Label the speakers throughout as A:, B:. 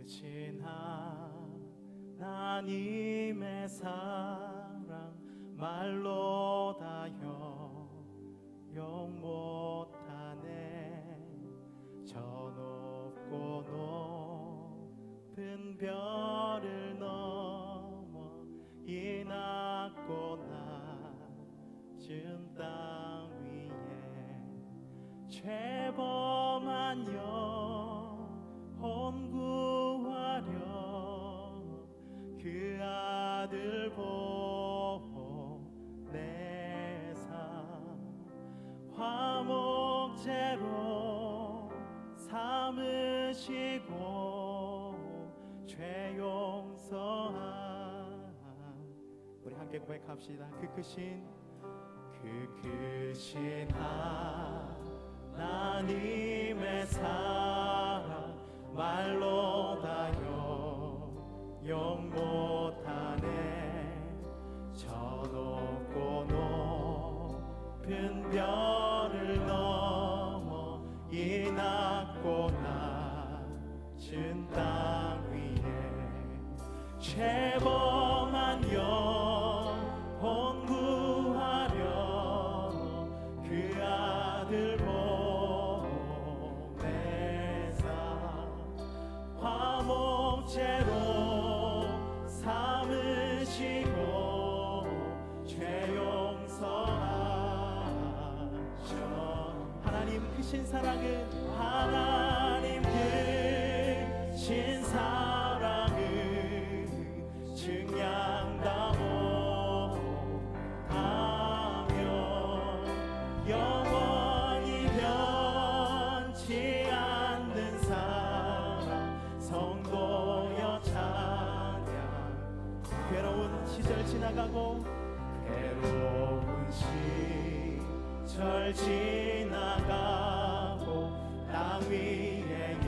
A: 크신 하나님의 사랑 말로 다 형용 못하네. 저 높고 높은 별을 넘어 이 낮고 낮은 땅 위에 죄범한 영혼 구하려 그 아들 보내사 화목제로 삼으시고 죄 용서함. 우리 함께 고백합시다. 그 크신 하나님의 사랑 말로 다 형용 못하네. 저 높고 높은 별을 넘어 이 낮고 낮은 땅 위에 죄범한 영혼 구하려 그 아들 보내사 화목제로 삼으시고 죄 용서하셔. 하나님 크신 사랑은 하나님 크신 사랑은 증량다 못하며 영원히 변치 않는 사랑 성도여 찬양. 괴로운 시절 지나가고 괴로운 시절 지나가고 땅 위에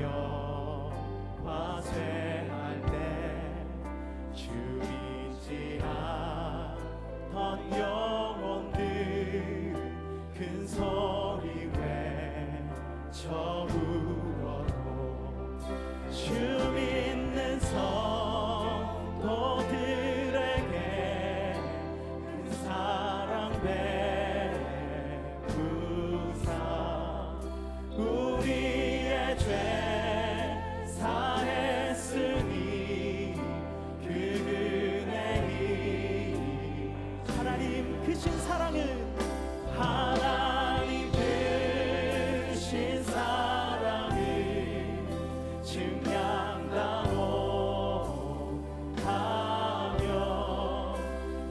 A: 영화쇠할 때 주 잊지 않던 영혼들 큰 소리 외쳐 울어도 주 믿는 성도들에게 큰 사랑 베푸사 우리의 죄 사했으니 그 은혜이. 하나님 크신 사랑은 하나님 크신 사랑은 증량다 못하며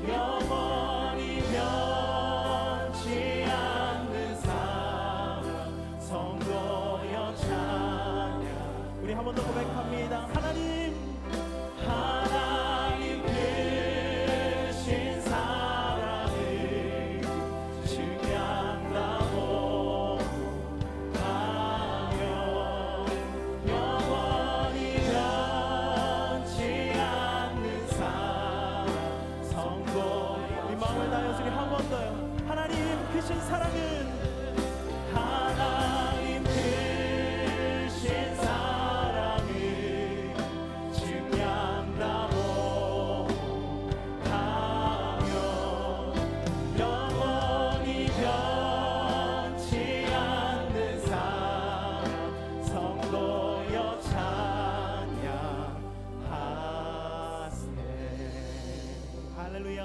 A: 영원히 변치 않는 사랑 성도여 찬양. 우리 한 번 더 고백합니다. 하나님 크신 사랑을 증량다 못하며 영원히 변치 않는 사랑 성도여. 우리 마음을 다해서 우리 한 번 더요. 하나님 크신 사랑은 하나님 크신 사랑을 증량다 못하며 영원히 변치 않는 사랑 성도여 찬양하세. 할렐루야.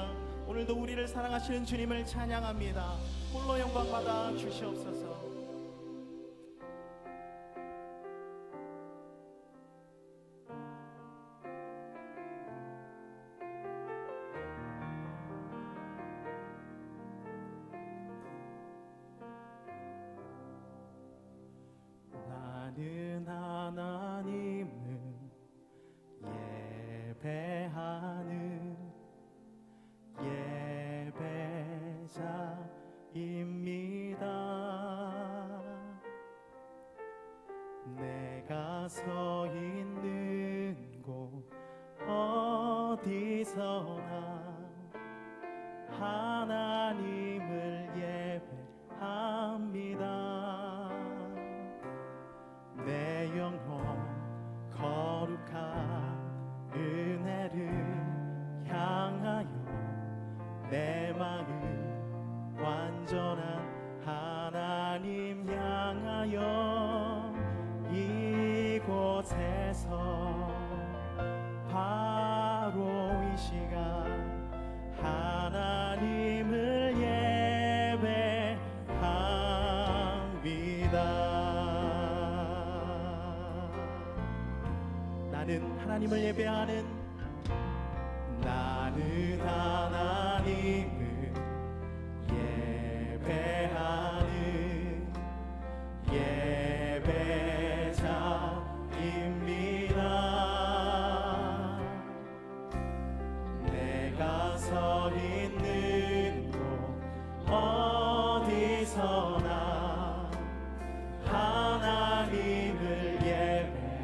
A: 오늘도 우리를 사랑하시는 주님을 찬양합니다. 홀로 영광 받아 주시옵소서. 나는 하나님을 예배하는 예배자입니다. 내 마음 완전한 하나님 향하여 이곳에서 바로 이 시간 하나님을 예배합니다. 나는 하나님을 예배하는 예배자입니다. 내가 서 있는 곳 어디서나 하나님을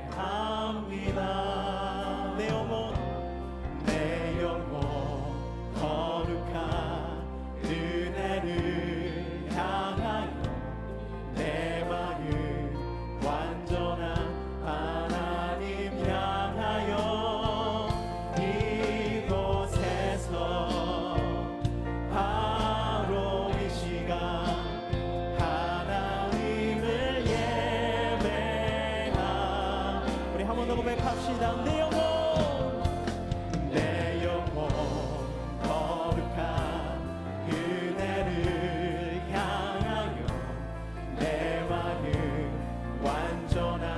A: 예배합니다. 내 영혼 거룩한 은혜를 향하여 내 마음 완전한 하나님 향하여 이곳에서 바로 이 시간 하나님을 예배하. 우리 한 번 더 고백합시다. 내 영혼 거룩한 은혜를 향하여 내 마음 완전한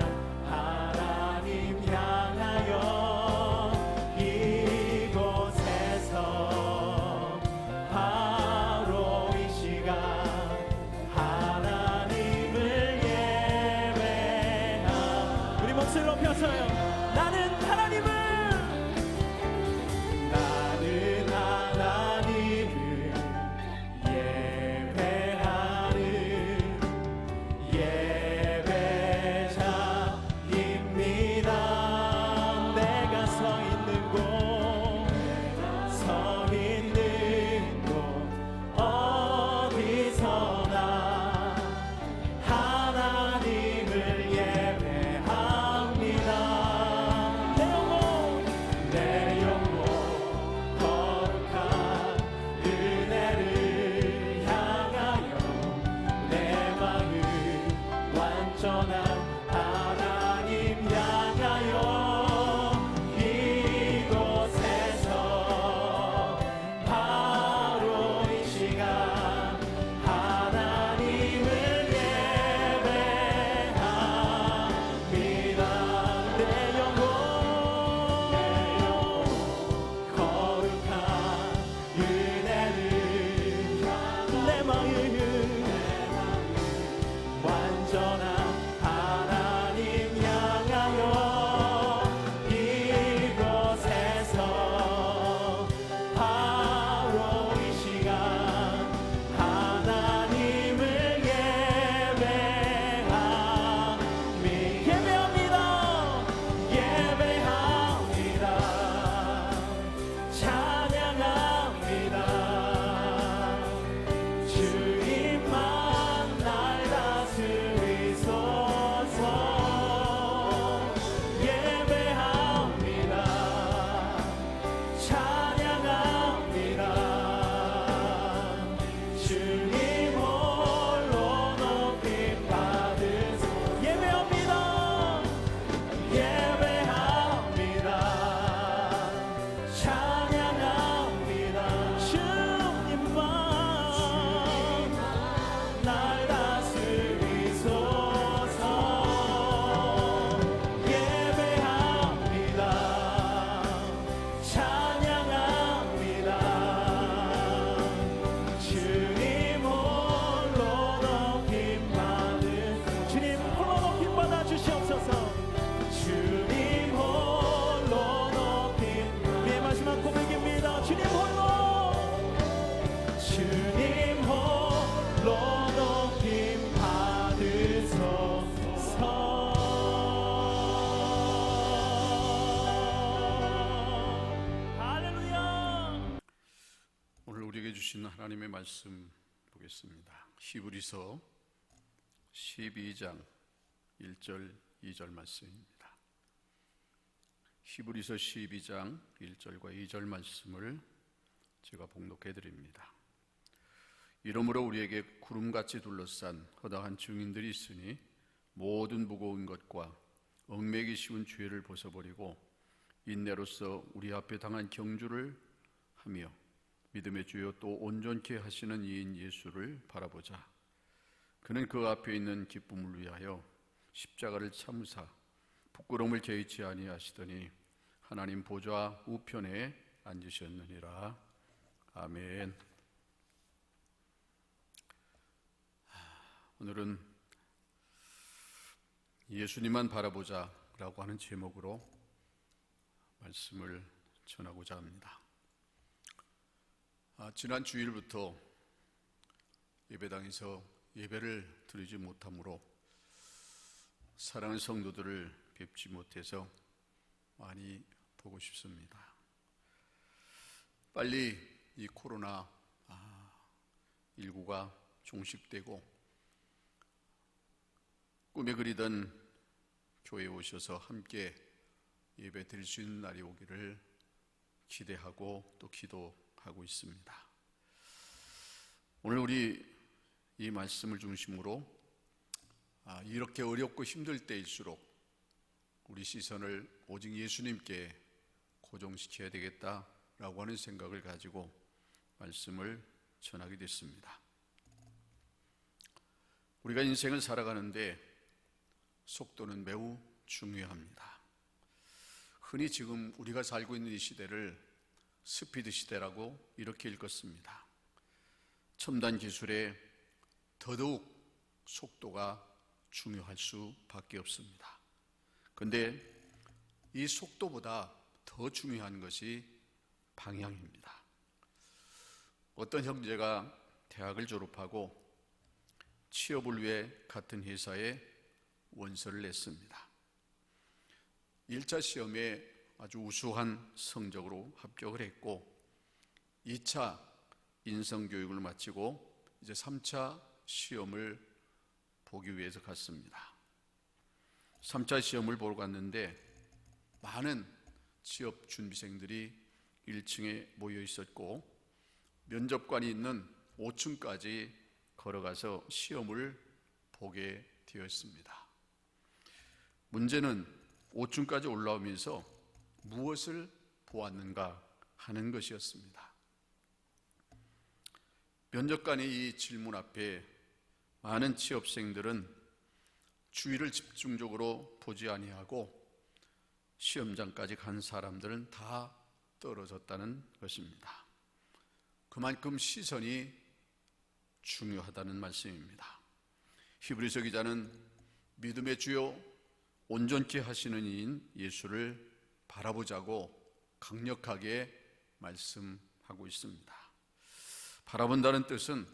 A: 하나님 향하여 이곳에서 바로 이 시간 하나님을 예배하. 우리 목소리 높여서요. 나는 하나님을 예배하는 예배자입니다. 내가 서 있는 곳 어디서나 하나님을 예배합니다. 내 영혼 거룩한 은혜를 향하여 내 마음 완전한 하나님 향하여 이곳에서 바로 이 시간 하나님을 예배합니다. 내 영혼 거룩한 은혜를 내 마음 완전한 하나님 향하여 이곳에서 바로 이 시간 하나님을 예배합니다. 찬양합니다. 주님만 날 다스리소서. 예배합니다. 찬양합니다. 주님 홀로 높임 받으소. 예배합니다. 찬양합니다. 주님만 날 다스리소서. 예배합니다. 찬양합니다. 주님 홀로 높임 받으. 주님 홀로 높임 받아 주시옵소서. 주님 홀로 높임. 우리의 마지막 고백입니다. 주님 홀로 높임 받으소서. 할렐루야.
B: 오늘 우리에게 주신 하나님의 말씀 보겠습니다. 히브리서 12장 1절 2절 말씀입니다. 히브리서 12장 1절과 2절 말씀을 제가 봉독해 드립니다. 이러므로 우리에게 구름같이 둘러싼 허다한 증인들이 있으니 모든 무거운 것과 얽매기 쉬운 죄를 벗어버리고 인내로서 우리 앞에 당한 경주를 하며 믿음의 주요 또 온전케 하시는 이인 예수를 바라보자. 그는 그 앞에 있는 기쁨을 위하여 십자가를 참으사 부끄러움을 개의치 아니하시더니 하나님 보좌 우편에 앉으셨느니라. 아멘. 오늘은 예수님만 바라보자 라고 하는 제목으로 말씀을 전하고자 합니다. 지난 주일부터 예배당에서 예배를 드리지 못하므로 사랑하는 성도들을 뵙지 못해서 많이 보고 싶습니다. 빨리 이 코로나 19가 종식되고 꿈에 그리던 교회에 오셔서 함께 예배 드릴 수 있는 날이 오기를 기대하고 또 기도하고 있습니다. 오늘 우리 이 말씀을 중심으로 이렇게 어렵고 힘들 때일수록 우리 시선을 오직 예수님께 고정시켜야 되겠다라고 하는 생각을 가지고 말씀을 전하게 됐습니다. 우리가 인생을 살아가는데 속도는 매우 중요합니다. 흔히 지금 우리가 살고 있는 이 시대를 스피드 시대라고 이렇게 읽었습니다. 첨단 기술에 더더욱 속도가 중요할 수밖에 없습니다. 그런데 이 속도보다 더 중요한 것이 방향입니다. 어떤 형제가 대학을 졸업하고 취업을 위해 같은 회사에 원서를 냈습니다. 1차 시험에 아주 우수한 성적으로 합격을 했고 2차 인성교육을 마치고 이제 3차 시험을 보기 위해서 갔습니다. 3차 시험을 보러 갔는데 많은 취업 준비생들이 1층에 모여 있었고 면접관이 있는 5층까지 걸어가서 시험을 보게 되었습니다. 문제는 5층까지 올라오면서 무엇을 보았는가 하는 것이었습니다. 면접관의 이 질문 앞에 많은 취업생들은 주위를 집중적으로 보지 아니하고 시험장까지 간 사람들은 다 떨어졌다는 것입니다. 그만큼 시선이 중요하다는 말씀입니다. 히브리서 기자는 믿음의 주요 온전케 하시는 이인 예수를 바라보자고 강력하게 말씀하고 있습니다. 바라본다는 뜻은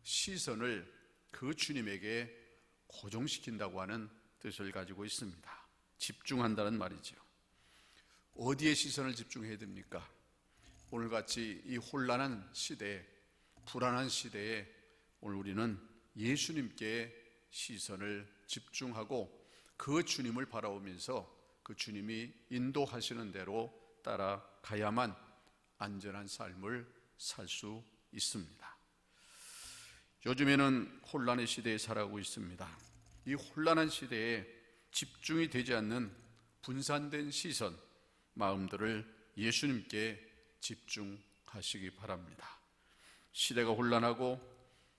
B: 시선을 그 주님에게 고정시킨다고 하는 뜻을 가지고 있습니다. 집중한다는 말이죠. 어디에 시선을 집중해야 됩니까? 오늘같이 이 혼란한 시대에, 불안한 시대에 오늘 우리는 예수님께 시선을 집중하고 그 주님을 바라보면서 그 주님이 인도하시는 대로 따라가야만 안전한 삶을 살 수 있습니다. 요즘에는 혼란의 시대에 살아가고 있습니다. 이 혼란한 시대에 집중이 되지 않는 분산된 시선, 마음들을 예수님께 집중하시기 바랍니다. 시대가 혼란하고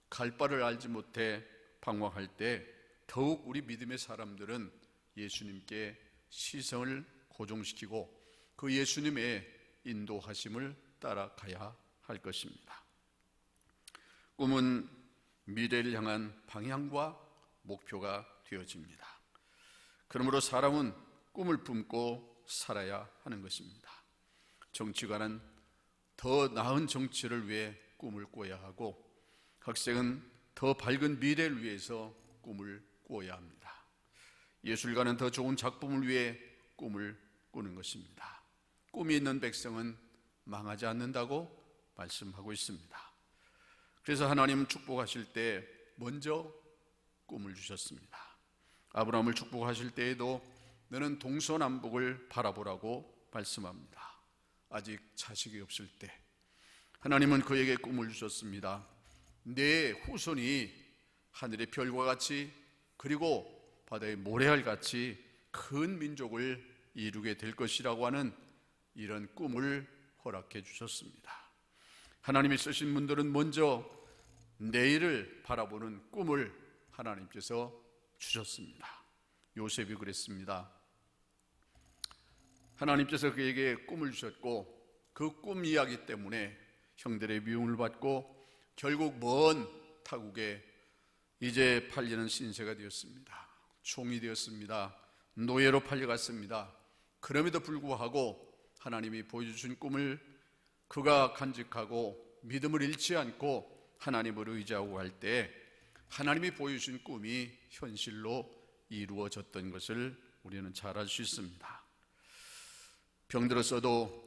B: 갈 바를 알지 못해 방황할 때 더욱 우리 믿음의 사람들은 예수님께 시선을 고정시키고 그 예수님의 인도하심을 따라가야 할 것입니다. 꿈은 미래를 향한 방향과 목표가 되어집니다. 그러므로 사람은 꿈을 품고 살아야 하는 것입니다. 정치가는 더 나은 정치를 위해 꿈을 꿔야 하고 학생은 더 밝은 미래를 위해서 꿈을 꿔야 합니다. 예술가는 더 좋은 작품을 위해 꿈을 꾸는 것입니다. 꿈이 있는 백성은 망하지 않는다고 말씀하고 있습니다. 그래서 하나님은 축복하실 때 먼저 꿈을 주셨습니다. 아브라함을 축복하실 때에도 너는 동서남북을 바라보라고 말씀합니다. 아직 자식이 없을 때 하나님은 그에게 꿈을 주셨습니다. 내 후손이 하늘의 별과 같이 그리고 바다의 모래알 같이 큰 민족을 이루게 될 것이라고 하는 이런 꿈을 허락해 주셨습니다. 하나님이 쓰신 분들은 먼저 내일을 바라보는 꿈을 하나님께서 주셨습니다. 요셉이 그랬습니다. 하나님께서 그에게 꿈을 주셨고 그 꿈 이야기 때문에 형들의 미움을 받고 결국 먼 타국에 이제 팔리는 신세가 되었습니다. 종이 되었습니다. 노예로 팔려갔습니다. 그럼에도 불구하고 하나님이 보여주신 꿈을 그가 간직하고 믿음을 잃지 않고 하나님을 의지하고 할 때 하나님이 보여주신 꿈이 현실로 이루어졌던 것을 우리는 잘 알 수 있습니다. 병들었어도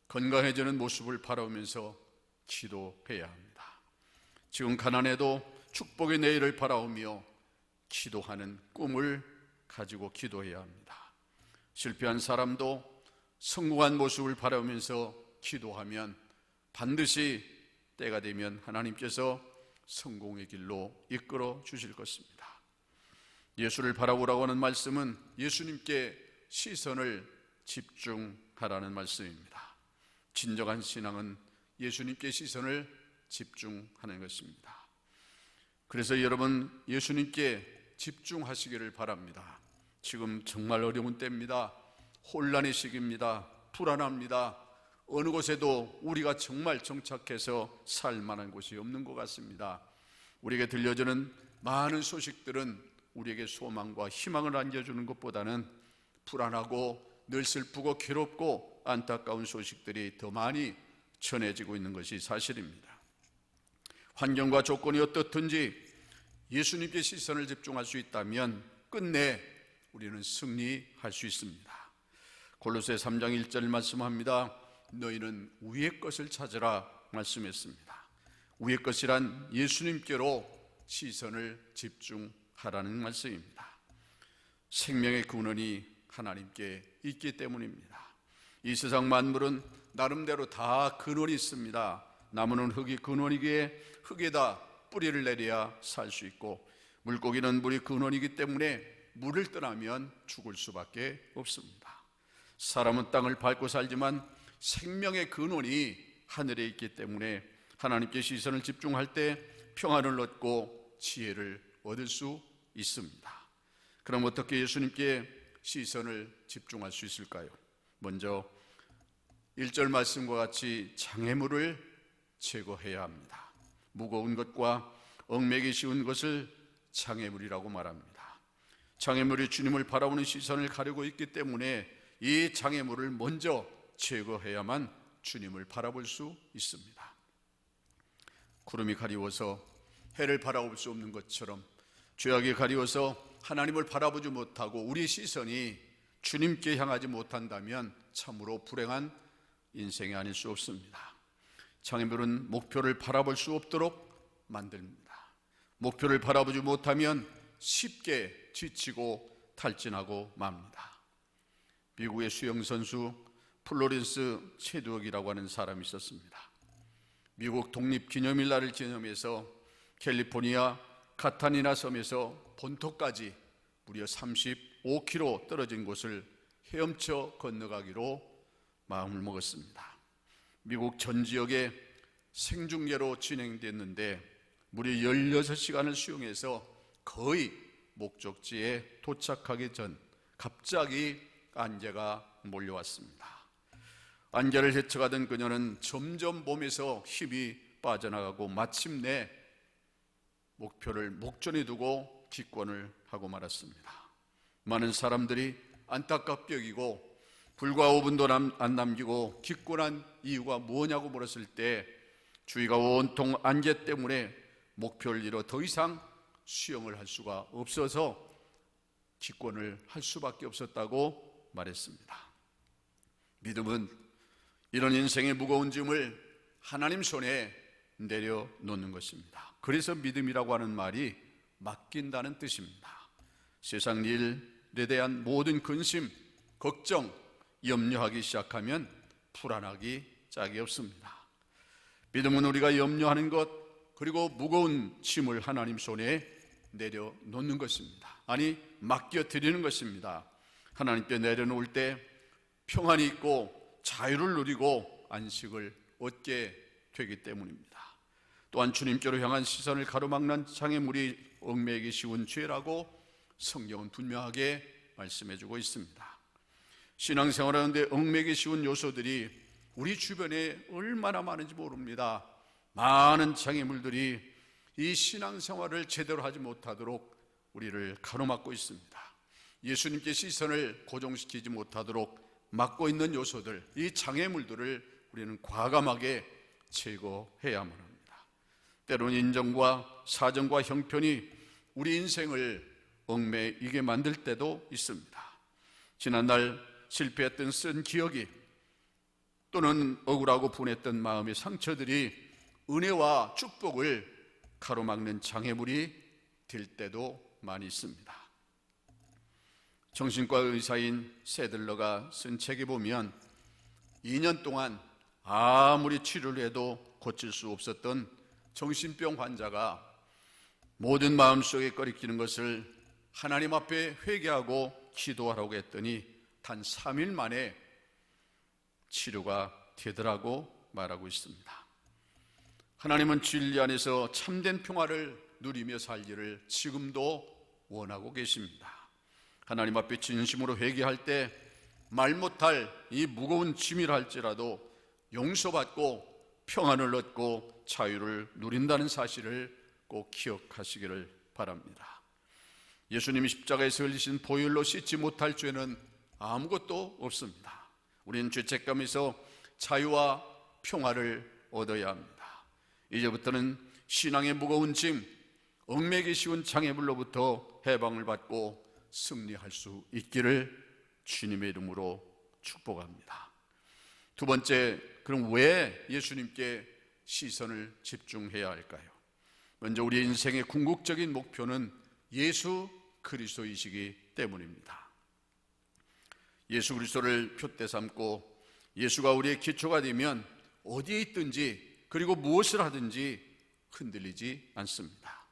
B: 건강해지는 모습을 바라보면서 기도해야 합니다. 지금 가난해도 축복의 내일을 바라오며 기도하는 꿈을 가지고 기도해야 합니다. 실패한 사람도 성공한 모습을 바라보면서 기도하면 반드시 때가 되면 하나님께서 성공의 길로 이끌어 주실 것입니다. 예수를 바라보라고 하는 말씀은 예수님께 시선을 집중하라는 말씀입니다. 진정한 신앙은 예수님께 시선을 집중하는 것입니다. 그래서 여러분 예수님께 집중하시기를 바랍니다. 지금 정말 어려운 때입니다. 혼란의 시기입니다. 불안합니다. 어느 곳에도 우리가 정말 정착해서 살 만한 곳이 없는 것 같습니다. 우리에게 들려주는 많은 소식들은 우리에게 소망과 희망을 안겨주는 것보다는 불안하고 늘 슬프고 괴롭고 안타까운 소식들이 더 많이 전해지고 있는 것이 사실입니다. 환경과 조건이 어떻든지 예수님께 시선을 집중할 수 있다면 끝내 우리는 승리할 수 있습니다. 골로새 3장 1절 말씀합니다. 너희는 위의 것을 찾으라 말씀했습니다. 위의 것이란 예수님께로 시선을 집중하라는 말씀입니다. 생명의 근원이 하나님께 있기 때문입니다. 이 세상 만물은 나름대로 다 근원이 있습니다. 나무는 흙이 근원이기에 흙에다 뿌리를 내려야 살 수 있고 물고기는 물이 근원이기 때문에 물을 떠나면 죽을 수밖에 없습니다. 사람은 땅을 밟고 살지만 생명의 근원이 하늘에 있기 때문에 하나님께 시선을 집중할 때 평안을 얻고 지혜를 얻을 수 있습니다. 그럼 어떻게 예수님께 시선을 집중할 수 있을까요? 먼저 1절 말씀과 같이 장애물을 제거해야 합니다. 무거운 것과 얽매기 쉬운 것을 장애물이라고 말합니다. 장애물이 주님을 바라보는 시선을 가리고 있기 때문에 이 장애물을 먼저 제거해야만 주님을 바라볼 수 있습니다. 구름이 가리워서 해를 바라볼 수 없는 것처럼 죄악이 가리워서 하나님을 바라보지 못하고 우리 시선이 주님께 향하지 못한다면 참으로 불행한 인생이 아닐 수 없습니다. 장애물은 목표를 바라볼 수 없도록 만듭니다. 목표를 바라보지 못하면 쉽게 지치고 탈진하고 맙니다. 미국의 수영선수 플로렌스 체드웍이라고 하는 사람이 있었습니다. 미국 독립기념일날을 기념해서 캘리포니아 카타니나 섬에서 본토까지 무려 35km 떨어진 곳을 헤엄쳐 건너가기로 마음을 먹었습니다. 미국 전 지역에 생중계로 진행됐는데 무려 16시간을 수영해서 거의 목적지에 도착하기 전 갑자기 안개가 몰려왔습니다. 안개를 헤쳐가던 그녀는 점점 몸에서 힘이 빠져나가고 마침내 목표를 목전에 두고 기권을 하고 말았습니다. 많은 사람들이 안타깝게 여기고 불과 5분도 안 남기고 기권한 이유가 뭐냐고 물었을 때 주위가 온통 안개 때문에 목표를 잃어 더 이상 수영을 할 수가 없어서 기권을 할 수밖에 없었다고 말했습니다. 믿음은 이런 인생의 무거운 짐을 하나님 손에 내려놓는 것입니다. 그래서 믿음이라고 하는 말이 맡긴다는 뜻입니다. 세상 일에 대한 모든 근심, 걱정, 염려하기 시작하면 불안하기 짝이 없습니다. 믿음은 우리가 염려하는 것, 그리고 무거운 짐을 하나님 손에 내려놓는 것입니다. 아니, 맡겨드리는 것입니다. 하나님께 내려놓을 때 평안이 있고 자유를 누리고 안식을 얻게 되기 때문입니다. 또한 주님께로 향한 시선을 가로막는 장애물이 얽매이기 쉬운 죄라고 성경은 분명하게 말씀해주고 있습니다. 신앙생활하는데 얽매이기 쉬운 요소들이 우리 주변에 얼마나 많은지 모릅니다. 많은 장애물들이 이 신앙생활을 제대로 하지 못하도록 우리를 가로막고 있습니다. 예수님께 시선을 고정시키지 못하도록 막고 있는 요소들, 이 장애물들을 우리는 과감하게 제거해야만 합니다. 때로는 인정과 사정과 형편이 우리 인생을 얽매이게 만들 때도 있습니다. 지난날 실패했던 쓴 기억이 또는 억울하고 분했던 마음의 상처들이 은혜와 축복을 가로막는 장애물이 될 때도 많이 있습니다. 정신과 의사인 세들러가 쓴 책에 보면 2년 동안 아무리 치료를 해도 고칠 수 없었던 정신병 환자가 모든 마음속에 꺼리끼는 것을 하나님 앞에 회개하고 기도하라고 했더니 단 3일 만에 치료가 되더라고 말하고 있습니다. 하나님은 진리 안에서 참된 평화를 누리며 살기를 지금도 원하고 계십니다. 하나님 앞에 진심으로 회개할 때 말 못할 이 무거운 짐이라 할지라도 용서받고 평안을 얻고 자유를 누린다는 사실을 꼭 기억하시기를 바랍니다. 예수님이 십자가에서 흘리신 보혈로 씻지 못할 죄는 아무것도 없습니다. 우리는 죄책감에서 자유와 평화를 얻어야 합니다. 이제부터는 신앙의 무거운 짐, 얽매이기 쉬운 장애물로부터 해방을 받고 승리할 수 있기를 주님의 이름으로 축복합니다. 두 번째, 그럼 왜 예수님께 시선을 집중해야 할까요? 먼저 우리 인생의 궁극적인 목표는 예수 그리스도이시기 때문입니다. 예수 그리스도를 표대 삼고 예수가 우리의 기초가 되면 어디에 있든지 그리고 무엇을 하든지 흔들리지 않습니다.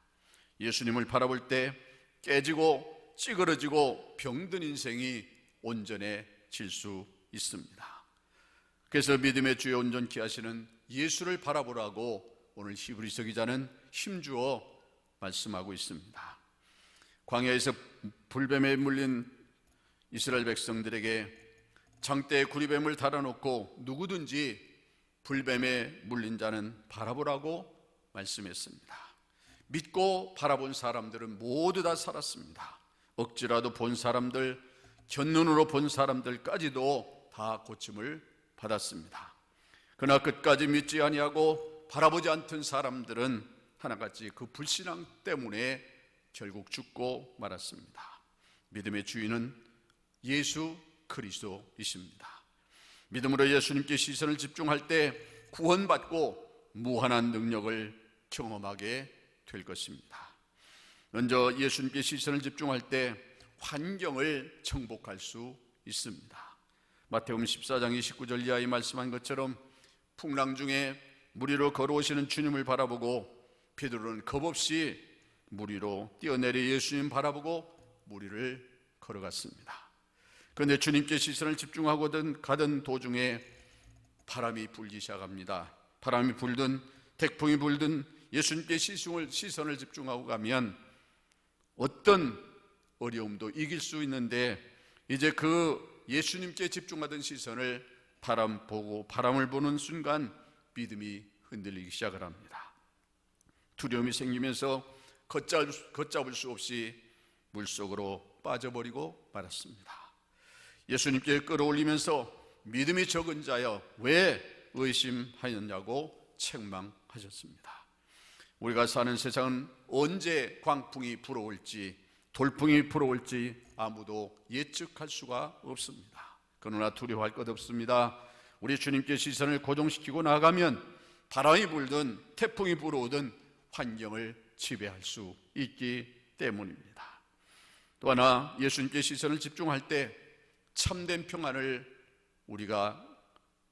B: 예수님을 바라볼 때 깨지고 찌그러지고 병든 인생이 온전해질 수 있습니다. 그래서 믿음의 주여 온전케 하시는 예수를 바라보라고 오늘 히브리서 기자는 힘주어 말씀하고 있습니다. 광야에서 불뱀에 물린 이스라엘 백성들에게 장대에 구리뱀을 달아놓고 누구든지 불뱀에 물린 자는 바라보라고 말씀했습니다. 믿고 바라본 사람들은 모두 다 살았습니다. 억지라도 본 사람들, 견눈으로 본 사람들까지도 다 고침을 받았습니다. 그러나 끝까지 믿지 아니하고 바라보지 않던 사람들은 하나같이 그 불신앙 때문에 결국 죽고 말았습니다. 믿음의 주인은 예수 그리스도이십니다. 믿음으로 예수님께 시선을 집중할 때 구원받고 무한한 능력을 경험하게 될 것입니다. 먼저 예수님께 시선을 집중할 때 환경을 정복할 수 있습니다. 마태복음 14장 29절 이하에 말씀한 것처럼 풍랑 중에 물 위로 걸어오시는 주님을 바라보고 베드로는 겁없이 물 위로 뛰어내려 예수님 바라보고 물 위를 걸어갔습니다. 그런데 주님께 시선을 집중하고 가던 도중에 바람이 불기 시작합니다. 바람이 불든 태풍이 불든 예수님께 시선을 집중하고 가면 어떤 어려움도 이길 수 있는데 이제 그 예수님께 집중하던 시선을 바람을 보는 순간 믿음이 흔들리기 시작을 합니다. 두려움이 생기면서 걷잡을 수 없이 물속으로 빠져버리고 말았습니다. 예수님께 끌어올리면서 믿음이 적은 자여 왜 의심하였냐고 책망하셨습니다. 우리가 사는 세상은 언제 광풍이 불어올지 돌풍이 불어올지 아무도 예측할 수가 없습니다. 그러나 두려워할 것 없습니다. 우리 주님께 시선을 고정시키고 나가면 바람이 불든 태풍이 불어오든 환경을 지배할 수 있기 때문입니다. 또 하나 예수님께 시선을 집중할 때 참된 평안을 우리가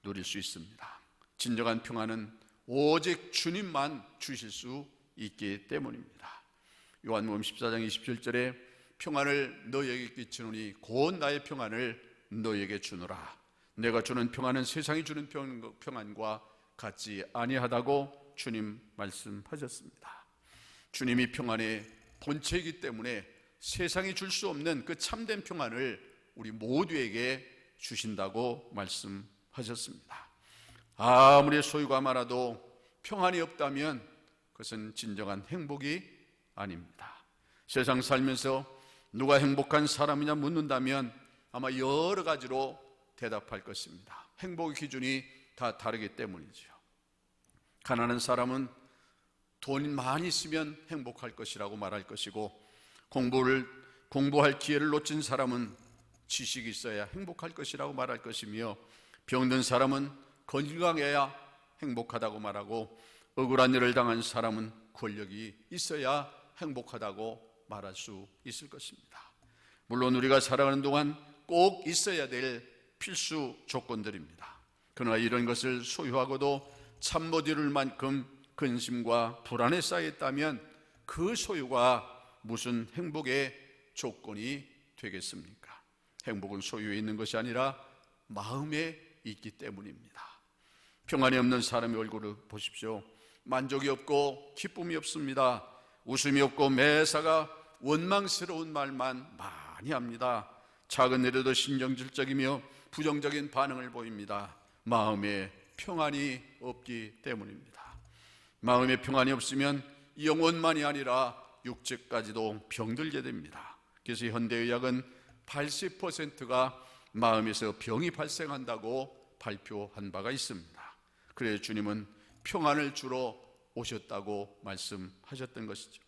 B: 누릴 수 있습니다. 진정한 평안은 오직 주님만 주실 수 있기 때문입니다. 요한복음 14장 27절에 평안을 너희에게 끼치노니 곧 나의 평안을 너희에게 주노라. 내가 주는 평안은 세상이 주는 평안과 같지 아니하다고 주님 말씀하셨습니다. 주님이 평안의 본체이기 때문에 세상이 줄 수 없는 그 참된 평안을 우리 모두에게 주신다고 말씀하셨습니다. 아무리 소유가 많아도 평안이 없다면 그것은 진정한 행복이 아닙니다. 세상 살면서 누가 행복한 사람이냐 묻는다면 아마 여러 가지로 대답할 것입니다. 행복의 기준이 다 다르기 때문이죠. 가난한 사람은 돈 많이 있으면 행복할 것이라고 말할 것이고, 공부할 기회를 놓친 사람은 지식이 있어야 행복할 것이라고 말할 것이며, 병든 사람은 건강해야 행복하다고 말하고, 억울한 일을 당한 사람은 권력이 있어야 행복하다고 말할 수 있을 것입니다. 물론 우리가 살아가는 동안 꼭 있어야 될 필수 조건들입니다. 그러나 이런 것을 소유하고도 참 못 이룰 만큼 근심과 불안에 쌓였다면 그 소유가 무슨 행복의 조건이 되겠습니까? 행복은 소유에 있는 것이 아니라 마음에 있기 때문입니다. 평안이 없는 사람의 얼굴을 보십시오. 만족이 없고 기쁨이 없습니다. 웃음이 없고 매사가 원망스러운 말만 많이 합니다. 작은 일에도 신경질적이며 부정적인 반응을 보입니다. 마음에 평안이 없기 때문입니다. 마음에 평안이 없으면 영혼만이 아니라 육체까지도 병들게 됩니다. 그래서 현대의학은 80%가 마음에서 병이 발생한다고 발표한 바가 있습니다. 그래서 주님은 평안을 주러 오셨다고 말씀하셨던 것이죠.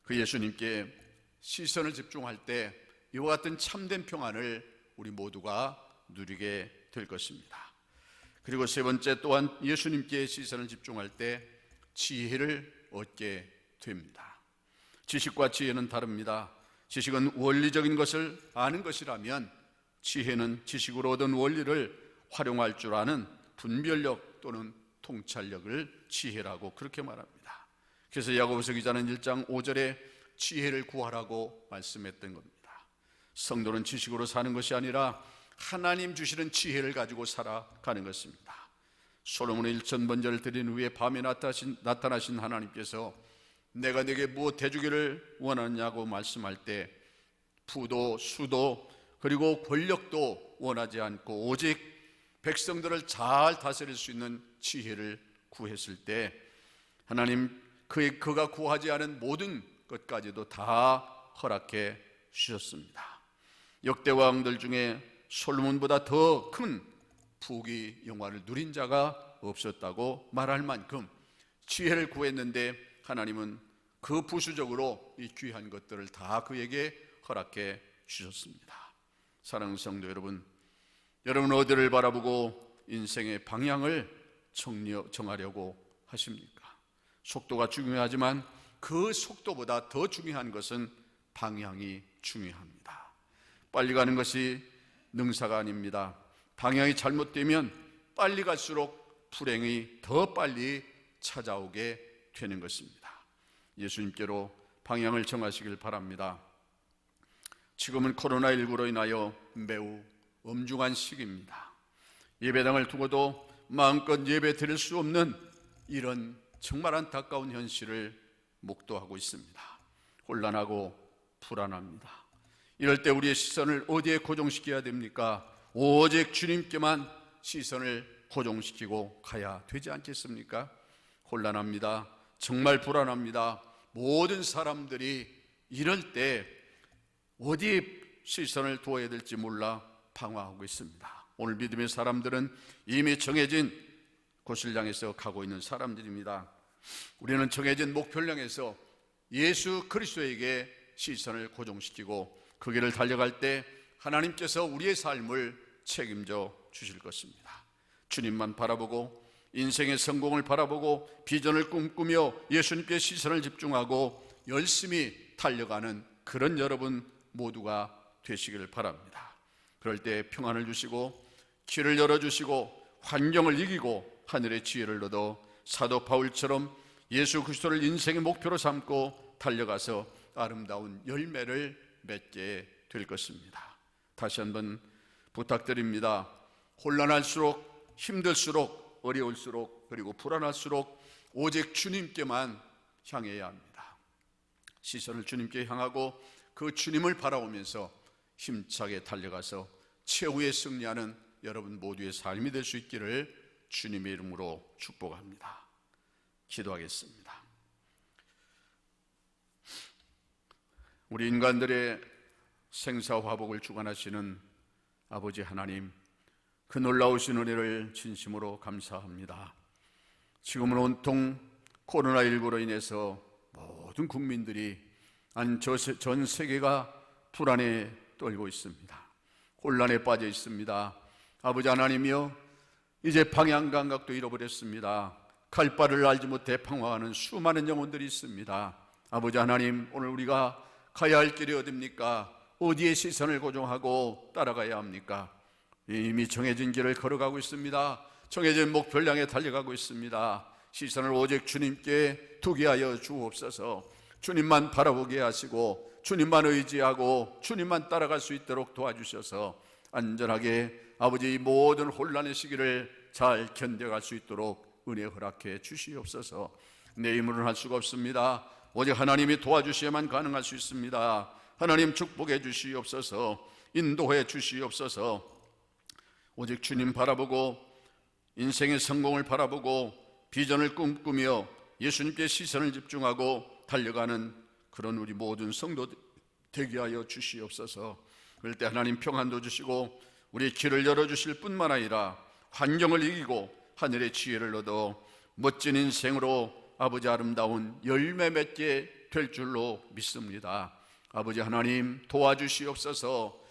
B: 그 예수님께 시선을 집중할 때 이와 같은 참된 평안을 우리 모두가 누리게 될 것입니다. 그리고 세 번째, 또한 예수님께 시선을 집중할 때 지혜를 얻게 됩니다. 지식과 지혜는 다릅니다. 지식은 원리적인 것을 아는 것이라면, 지혜는 지식으로 얻은 원리를 활용할 줄 아는 분별력 또는 통찰력을 지혜라고 그렇게 말합니다. 그래서 야고보서 기자는 1장 5절에 지혜를 구하라고 말씀했던 겁니다. 성도는 지식으로 사는 것이 아니라 하나님 주시는 지혜를 가지고 살아가는 것입니다. 솔로몬의 1000번제를 드린 후에 밤에 나타나신 하나님께서 내가 내게 무엇 해주기를 원하느냐고 말씀할 때 부도 수도 그리고 권력도 원하지 않고 오직 백성들을 잘 다스릴 수 있는 지혜를 구했을 때 하나님 그가 구하지 않은 모든 것까지도 다 허락해 주셨습니다. 역대 왕들 중에 솔로몬보다 더 큰 부귀 영화를 누린 자가 없었다고 말할 만큼 지혜를 구했는데 하나님은 그 부수적으로 이 귀한 것들을 다 그에게 허락해 주셨습니다. 사랑하는 성도 여러분, 여러분 어디를 바라보고 인생의 방향을 정하려고 하십니까? 속도가 중요하지만 그 속도보다 더 중요한 것은 방향이 중요합니다. 빨리 가는 것이 능사가 아닙니다. 방향이 잘못되면 빨리 갈수록 불행이 더 빨리 찾아오게 되는 것입니다. 예수님께로 방향을 정하시길 바랍니다. 지금은 코로나19로 인하여 매우 엄중한 시기입니다. 예배당을 두고도 마음껏 예배 드릴 수 없는 이런 정말 안타까운 현실을 목도하고 있습니다. 혼란하고 불안합니다. 이럴 때 우리의 시선을 어디에 고정시켜야 됩니까? 오직 주님께만 시선을 고정시키고 가야 되지 않겠습니까? 혼란합니다. 정말 불안합니다. 모든 사람들이 이럴 때 어디에 시선을 두어야 될지 몰라 방황하고 있습니다. 오늘 믿음의 사람들은 이미 정해진 곳을 향해서 가고 있는 사람들입니다. 우리는 정해진 목표를 향해서 예수 그리스도에게 시선을 고정시키고 그 길을 달려갈 때 하나님께서 우리의 삶을 책임져 주실 것입니다. 주님만 바라보고 인생의 성공을 바라보고 비전을 꿈꾸며 예수님께 시선을 집중하고 열심히 달려가는 그런 여러분 모두가 되시기를 바랍니다. 그럴 때 평안을 주시고 길을 열어주시고 환경을 이기고 하늘의 지혜를 얻어 사도 바울처럼 예수 그리스도를 인생의 목표로 삼고 달려가서 아름다운 열매를 맺게 될 것입니다. 다시 한번 부탁드립니다. 혼란할수록, 힘들수록, 어려울수록, 그리고 불안할수록 오직 주님께만 향해야 합니다. 시선을 주님께 향하고 그 주님을 바라보면서 힘차게 달려가서 최후에 승리하는 여러분 모두의 삶이 될 수 있기를 주님의 이름으로 축복합니다. 기도하겠습니다. 우리 인간들의 생사화복을 주관하시는 아버지 하나님, 그 놀라우신 은혜를 진심으로 감사합니다. 지금은 온통 코로나19로 인해서 모든 국민들이 전 세계가 불안에 떨고 있습니다. 혼란에 빠져 있습니다. 아버지 하나님이여, 이제 방향 감각도 잃어버렸습니다. 갈 바를 알지 못해 방황하는 수많은 영혼들이 있습니다. 아버지 하나님, 오늘 우리가 가야 할 길이 어디입니까? 어디에 시선을 고정하고 따라가야 합니까? 이미 정해진 길을 걸어가고 있습니다. 정해진 목표를 향해 달려가고 있습니다. 시선을 오직 주님께 두게 하여 주옵소서. 주님만 바라보게 하시고 주님만 의지하고 주님만 따라갈 수 있도록 도와주셔서 안전하게 아버지 이 모든 혼란의 시기를 잘 견뎌갈 수 있도록 은혜 허락해 주시옵소서. 내 힘으로는 할 수가 없습니다. 오직 하나님이 도와주셔야만 가능할 수 있습니다. 하나님 축복해 주시옵소서. 인도해 주시옵소서. 오직 주님 바라보고 인생의 성공을 바라보고 비전을 꿈꾸며 예수님께 시선을 집중하고 달려가는 그런 우리 모든 성도 되게 하여 주시옵소서. 그럴 때 하나님 평안도 주시고 우리 길을 열어주실 뿐만 아니라 환경을 이기고 하늘의 지혜를 얻어 멋진 인생으로 아버지 아름다운 열매 맺게 될 줄로 믿습니다. 아버지 하나님 도와주시옵소서.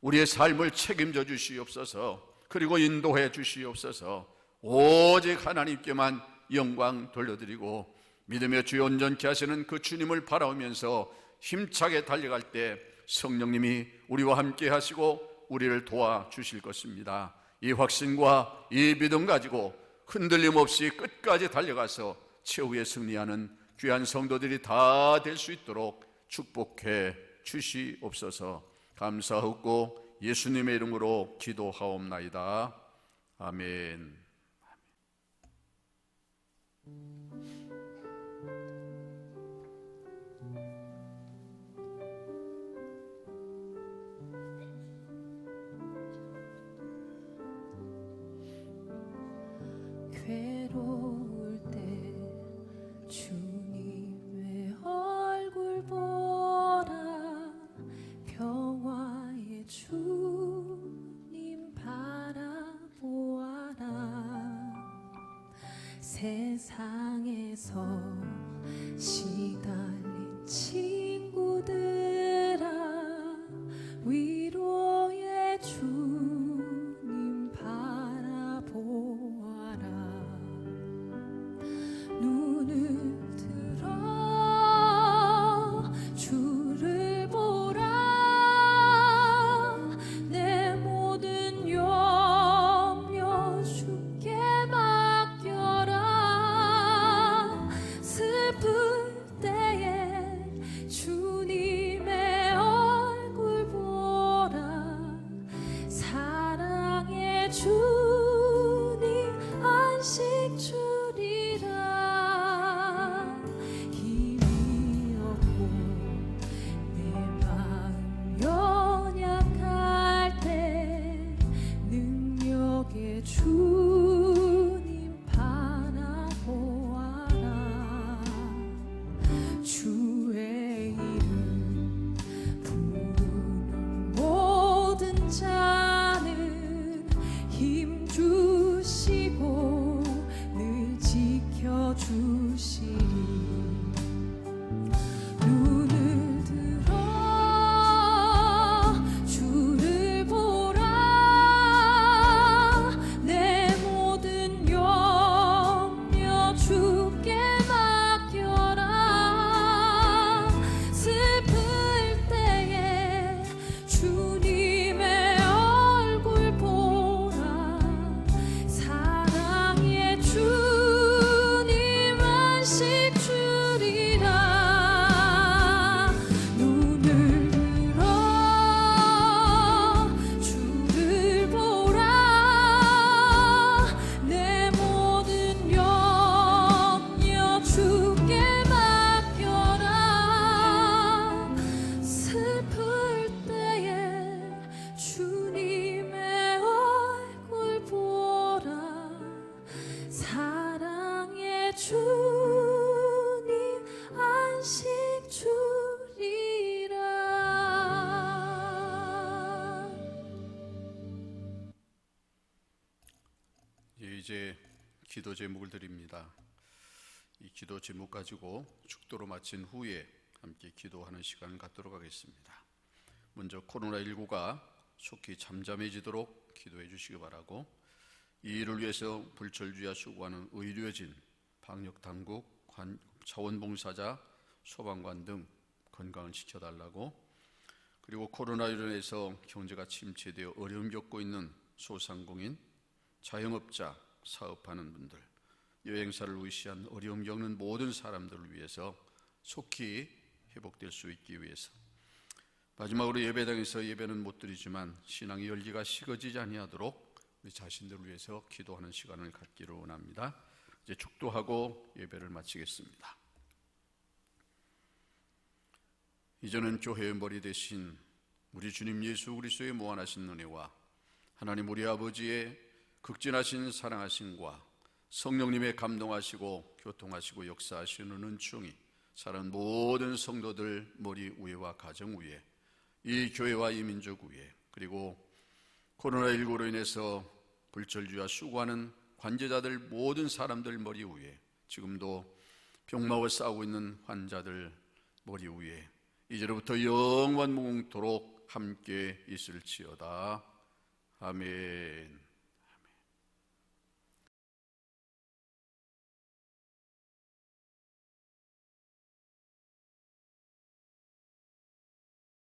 B: 우리의 삶을 책임져 주시옵소서. 그리고 인도해 주시옵소서. 오직 하나님께만 영광 돌려드리고 믿음의 주여 온전케 하시는 그 주님을 바라보면서 힘차게 달려갈 때 성령님이 우리와 함께 하시고 우리를 도와주실 것입니다. 이 확신과 이 믿음 가지고 흔들림 없이 끝까지 달려가서 최후에 승리하는 귀한 성도들이 다 될 수 있도록 축복해 주시옵소서. 감사하고 예수님의 이름으로 기도하옵나이다. 아멘.
C: 괴로울 때 주님의 얼굴 보라. 평화의 주님 바라보아라. 세상에서 시달린 친구들아, 위로의 주님 바라보아라. 눈을 들어 주를 보라. 내 모든 염려 주께 맡겨라. 슬플 때에 주님의 얼굴 보라. 사랑의 주님 안식 주리라. 힘이 없고 내 마음 연약할 때 능력의 주님 바라보아라. 주의 이름 부르는 모든 자는 힘
B: 이제 기도 제목을 드립니다. 이 기도 제목 가지고 축도로 마친 후에 함께 기도하는 시간을 갖도록 하겠습니다. 먼저 코로나19가 속히 잠잠해지도록 기도해 주시기 바라고, 이 일을 위해서 불철주야 수고하는 의료진, 방역당국, 자원봉사자, 소방관 등 건강을 지켜달라고, 그리고 코로나로 인해서 경제가 침체되어 어려움 겪고 있는 소상공인, 자영업자, 사업하는 분들, 여행사를 의시한 어려움 겪는 모든 사람들을 위해서 속히 회복될 수 있기 위해서, 마지막으로 예배당에서 예배는 못 드리지만 신앙의 열기가 식어지지 아니하도록 우리 자신들을 위해서 기도하는 시간을 갖기를 원합니다. 이제 축도하고 예배를 마치겠습니다. 이제는 교회의 머리 대신 우리 주님 예수 그리스도의 무한하신 은혜와 하나님 우리 아버지의 극진하신 사랑하심과 성령님의 감동하시고 교통하시고 역사하시는 은총이 사는 모든 성도들 머리 위와 가정 위에, 이 교회와 이 민족 위에, 그리고 코로나19로 인해서 불철주야 수고하는 관제자들 모든 사람들 머리 위에, 지금도 병마와 싸우고 있는 환자들 머리 위에 이제로부터 영원무궁토록 함께 있을지어다. 아멘.